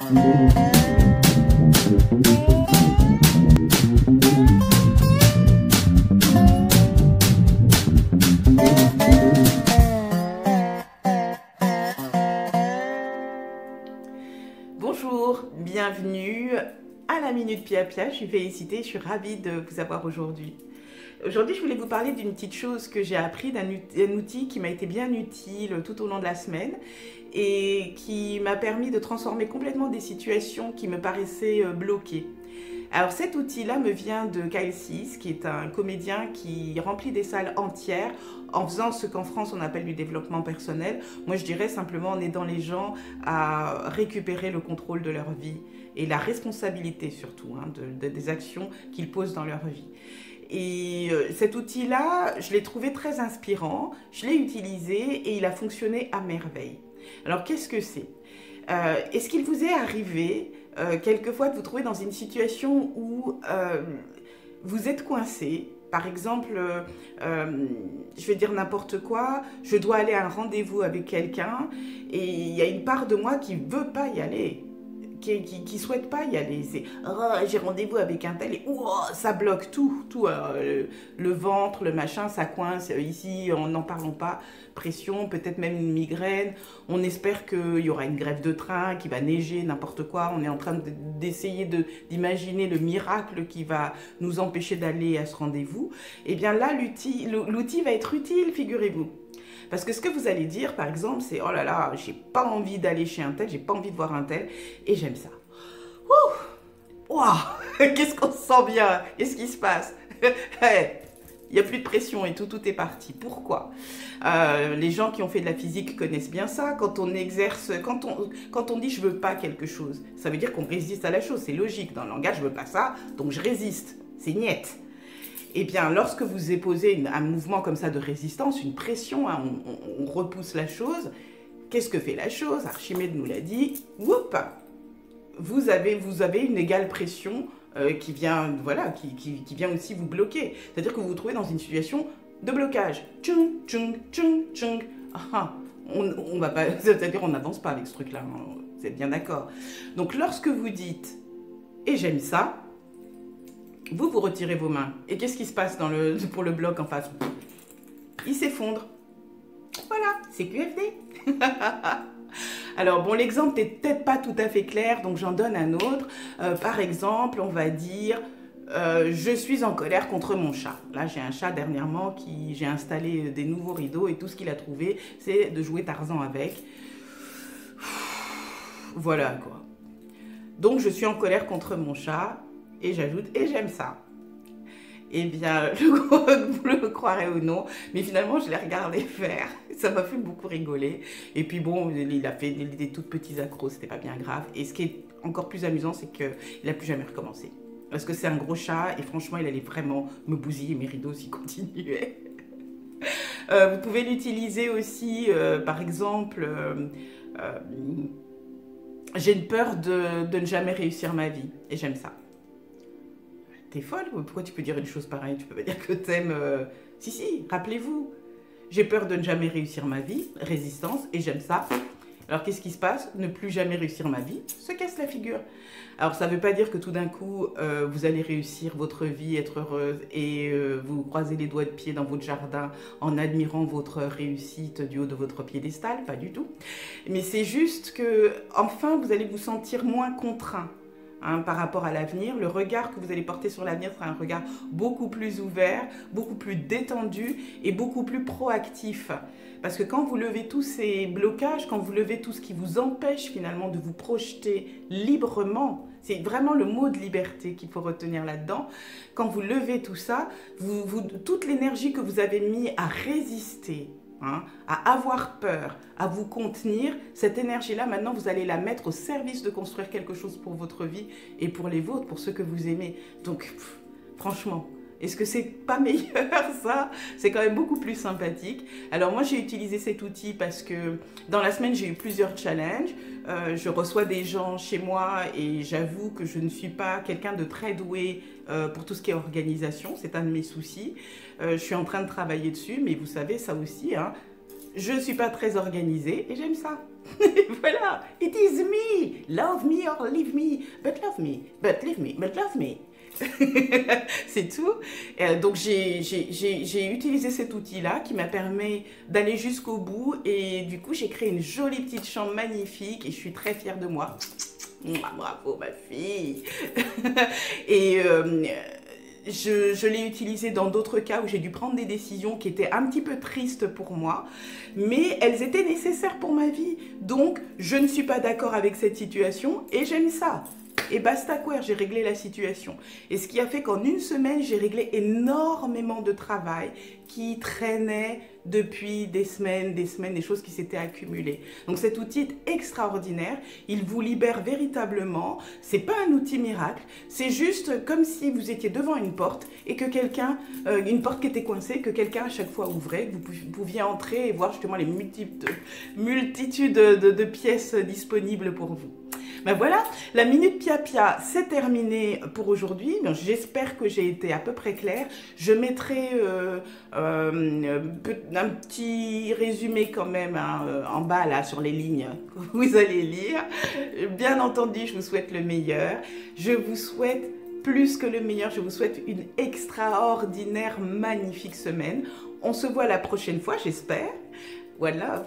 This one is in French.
Bonjour, bienvenue à la Minute Pia Pia. Je suis Félicité, je suis ravie de vous avoir aujourd'hui. Aujourd'hui, je voulais vous parler d'une petite chose que j'ai appris, d'un outil qui m'a été bien utile tout au long de la semaine et qui m'a permis de transformer complètement des situations qui me paraissaient bloquées. Alors cet outil-là me vient de Kyle Cease, qui est un comédien qui remplit des salles entières en faisant ce qu'en France on appelle du développement personnel. Moi je dirais simplement en aidant les gens à récupérer le contrôle de leur vie et la responsabilité surtout des actions qu'ils posent dans leur vie. Et cet outil-là, je l'ai trouvé très inspirant, je l'ai utilisé et il a fonctionné à merveille. Alors qu'est-ce que c'est ? Est-ce qu'il vous est arrivé quelquefois de vous trouver dans une situation où vous êtes coincé? Par exemple, je vais dire n'importe quoi, je dois aller à un rendez-vous avec quelqu'un et il y a une part de moi qui ne veut pas y aller, qui souhaite pas y aller. C'est j'ai rendez-vous avec un tel et ça bloque tout, le ventre, le machin, ça coince. Ici, n'en parlons pas, pression, peut-être même une migraine. On espère qu'il y aura une grève de train, qu'il va neiger, n'importe quoi. On est en train d'essayer d'imaginer le miracle qui va nous empêcher d'aller à ce rendez-vous. Et bien là, l'outil va être utile, figurez-vous. Parce que ce que vous allez dire, par exemple, c'est « Oh là là, j'ai pas envie d'aller chez un tel, j'ai pas envie de voir un tel, et j'aime ça. » Waouh, qu'est-ce qu'on se sent bien? Qu'est-ce qui se passe? Il n'y a plus de pression et tout est parti. Pourquoi? Les gens qui ont fait de la physique connaissent bien ça. Quand on exerce, quand on dit « je veux pas quelque chose », ça veut dire qu'on résiste à la chose. C'est logique. Dans le langage, je veux pas ça, donc je résiste. C'est niette. Eh bien, lorsque vous éposez un mouvement comme ça de résistance, une pression, on repousse la chose, qu'est-ce que fait la chose? Archimède nous l'a dit, whoop, vous avez une égale pression qui vient aussi vous bloquer. C'est-à-dire que vous vous trouvez dans une situation de blocage. Tchung, tchung, tchung, tchung. On va pas, c'est-à-dire on n'avance pas avec ce truc-là, hein, vous êtes bien d'accord. Donc, lorsque vous dites « et j'aime ça », vous retirez vos mains. Et qu'est-ce qui se passe pour le bloc en face? Il s'effondre. Voilà, c'est QFD. Alors bon, l'exemple n'est peut-être pas tout à fait clair, donc j'en donne un autre. Par exemple, on va dire je suis en colère contre mon chat. Là, j'ai un chat dernièrement j'ai installé des nouveaux rideaux et tout ce qu'il a trouvé, c'est de jouer Tarzan avec. Voilà quoi. Donc je suis en colère contre mon chat. Et j'ajoute, et j'aime ça. Eh bien, vous le croirez ou non, mais finalement, je l'ai regardé faire. Ça m'a fait beaucoup rigoler. Et puis bon, il a fait des toutes petits accros, c'était pas bien grave. Et ce qui est encore plus amusant, c'est qu'il n'a plus jamais recommencé. Parce que c'est un gros chat, et franchement, il allait vraiment me bousiller mes rideaux s'il continuait. Vous pouvez l'utiliser aussi, par exemple, j'ai une peur de ne jamais réussir ma vie. Et j'aime ça. T'es folle? Pourquoi tu peux dire une chose pareille? Tu peux pas dire que t'aimes... Si, rappelez-vous. J'ai peur de ne jamais réussir ma vie, résistance, et j'aime ça. Alors qu'est-ce qui se passe? Ne plus jamais réussir ma vie, se casse la figure. Alors ça ne veut pas dire que tout d'un coup, vous allez réussir votre vie, être heureuse, et vous croisez les doigts de pied dans votre jardin en admirant votre réussite du haut de votre piédestal, pas du tout. Mais c'est juste que, enfin, vous allez vous sentir moins contraint. Par rapport à l'avenir, le regard que vous allez porter sur l'avenir sera un regard beaucoup plus ouvert, beaucoup plus détendu et beaucoup plus proactif. Parce que quand vous levez tous ces blocages, quand vous levez tout ce qui vous empêche finalement de vous projeter librement, c'est vraiment le mot de liberté qu'il faut retenir là-dedans. Quand vous levez tout ça, toute l'énergie que vous avez mis à résister, à avoir peur, à vous contenir, cette énergie-là, maintenant, vous allez la mettre au service de construire quelque chose pour votre vie et pour les vôtres, pour ceux que vous aimez. Donc, franchement, est-ce que c'est pas meilleur, ça? C'est quand même beaucoup plus sympathique. Alors, moi, j'ai utilisé cet outil parce que dans la semaine, j'ai eu plusieurs challenges. Je reçois des gens chez moi et j'avoue que je ne suis pas quelqu'un de très doué pour tout ce qui est organisation. C'est un de mes soucis. Je suis en train de travailler dessus, mais vous savez, ça aussi, je ne suis pas très organisée et j'aime ça. Voilà, it is me. Love me or leave me, but love me, but leave me, but love me. C'est tout. Donc j'ai utilisé cet outil-là qui m'a permis d'aller jusqu'au bout et du coup j'ai créé une jolie petite chambre magnifique et je suis très fière de moi. Bravo ma fille. Et je l'ai utilisé dans d'autres cas où j'ai dû prendre des décisions qui étaient un petit peu tristes pour moi, mais elles étaient nécessaires pour ma vie. Donc, je ne suis pas d'accord avec cette situation et j'aime ça. Et basta quoi, j'ai réglé la situation. Et ce qui a fait qu'en une semaine, j'ai réglé énormément de travail qui traînait depuis des semaines, des choses qui s'étaient accumulées. Donc cet outil est extraordinaire, il vous libère véritablement. C'est pas un outil miracle, c'est juste comme si vous étiez devant une porte et que quelqu'un, une porte qui était coincée, que quelqu'un à chaque fois ouvrait, que vous pouviez entrer et voir justement les multitudes de pièces disponibles pour vous. Ben voilà, la Minute Pia Pia, c'est terminé pour aujourd'hui. J'espère que j'ai été à peu près claire. Je mettrai un petit résumé quand même en bas là sur les lignes que vous allez lire. Bien entendu, je vous souhaite le meilleur. Je vous souhaite plus que le meilleur. Je vous souhaite une extraordinaire, magnifique semaine. On se voit la prochaine fois, j'espère. One love.